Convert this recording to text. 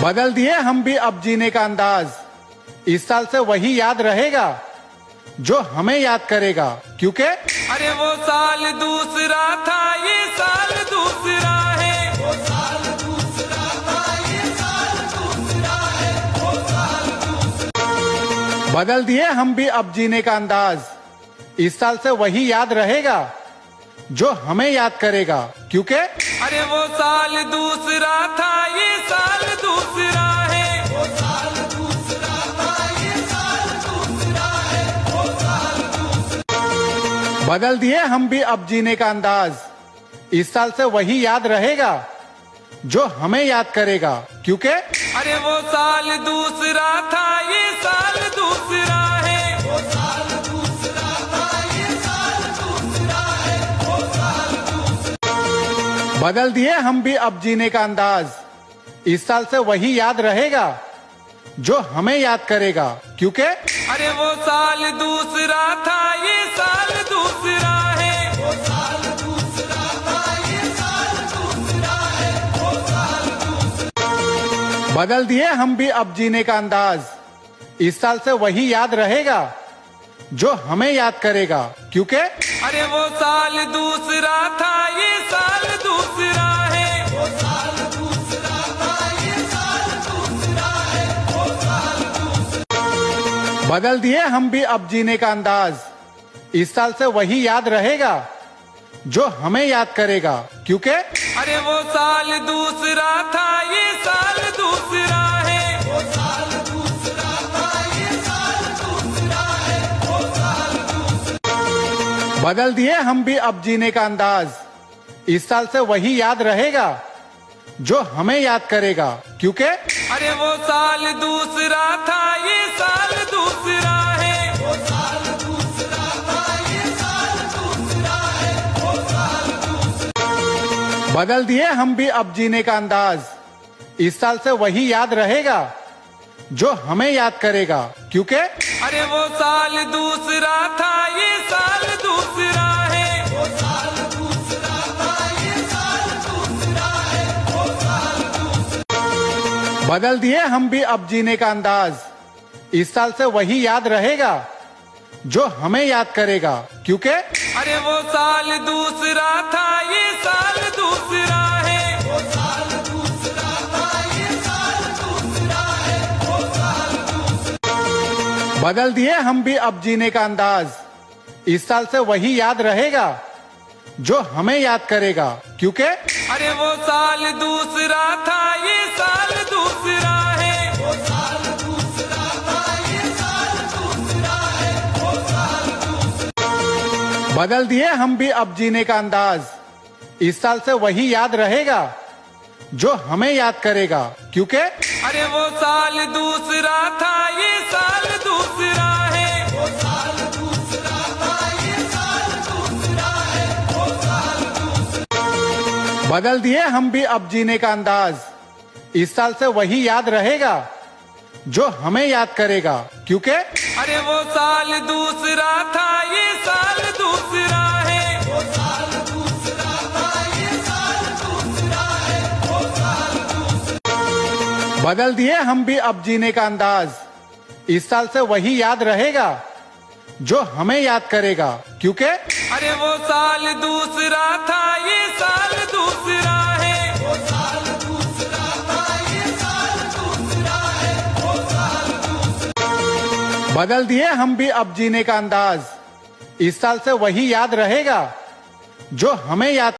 बदल दिए हम भी अब जीने का अंदाज। इस साल से वही याद रहेगा जो हमें याद करेगा, क्योंकि अरे वो साल दूसरा था, ये साल दूसरा है। वो साल दूसरा था, ये साल दूसरा है। वो साल दूसरा। बदल दिए हम भी अब जीने का अंदाज। इस साल से वही याद रहेगा जो हमें याद करेगा, क्योंकि अरे वो साल दूसरा था, ये साल दूसरा है। वो साल दूसरा था, ये साल दूसरा है। वो साल दूसरा। बदल दिए हम भी अब जीने का अंदाज। इस साल से वही याद रहेगा जो हमें याद करेगा, क्योंकि अरे वो साल दूसरा था, ये साल दूसरा है। वो साल दूसरा था, ये साल दूसरा है। वो साल दूसरा। बदल दिए हम भी अब जीने का अंदाज। इस साल से वही याद रहेगा जो हमें याद करेगा, क्योंकि अरे वो साल दूसरा था, ये साल दूसरा है। वो साल दूसरा था, ये साल दूसरा है। वो साल दूसरा। बदल दिए हम भी अब जीने का अंदाज। इस साल से वही याद रहेगा जो हमें याद करेगा, क्योंकि अरे वो साल दूसरा था, ये साल दूसरा है। वो साल दूसरा था, ये साल दूसरा है। वो साल दूसरा। बदल दिए हम भी अब जीने का अंदाज। इस साल से वही याद रहेगा जो हमें याद करेगा, क्योंकि अरे वो साल दूसरा था, ये साल दूसरा है। वो साल दूसरा था, ये साल दूसरा है। वो साल दूसरा। बदल दिए हम भी अब जीने का अंदाज। इस साल से वही याद रहेगा जो हमें याद करेगा, क्योंकि अरे वो साल दूसरा था, ये साल दूसरा है। वो साल दूसरा था, ये साल दूसरा है। वो साल दूसरा। बदल दिए हम भी अब जीने का अंदाज। इस साल से वही याद रहेगा जो हमें याद करेगा, क्योंकि अरे वो साल दूसरा था, ये साल दूसरा है। वो साल दूसरा था, ये साल दूसरा है। वो साल दूसरा। बदल दिए हम भी अब जीने का अंदाज। इस साल से वही याद रहेगा जो हमें याद करेगा, क्योंकि अरे वो साल दूसरा था, ये साल दूसरा है। वो साल दूसरा था, ये साल दूसरा है। वो साल दूसरा। बदल दिए हम भी अब जीने का अंदाज। इस साल से वही याद रहेगा जो हमें याद करेगा, क्योंकि अरे वो साल दूसरा था, ये साल दूसरा है। वो साल दूसरा था, ये साल दूसरा है। वो साल दूसरा। बदल दिए हम भी अब जीने का अंदाज। इस साल से वही याद रहेगा जो हमें याद करेगा, क्योंकि अरे वो साल दूसरा था, ये साल दूसरा है। वो साल दूसरा था, ये साल दूसरा है। वो साल दूसरा। बदल दिए हम भी अब जीने का अंदाज। इस साल से वही याद रहेगा जो हमें याद करेगा, क्योंकि अरे वो साल दूसरा था, ये साल दूसरा है। वो साल दूसरा था, ये साल दूसरा है। वो साल दूसरा। बदल दिए हम भी अब जीने का अंदाज। इस साल से वही याद रहेगा जो हमें याद करेगा, क्योंकि अरे वो साल दूसरा था, ये साल दूसरा है। वो साल दूसरा था, ये साल दूसरा है। वो साल दूसरा। बदल दिए हम भी अब जीने का अंदाज। इस साल से वही याद रहेगा जो हमें याद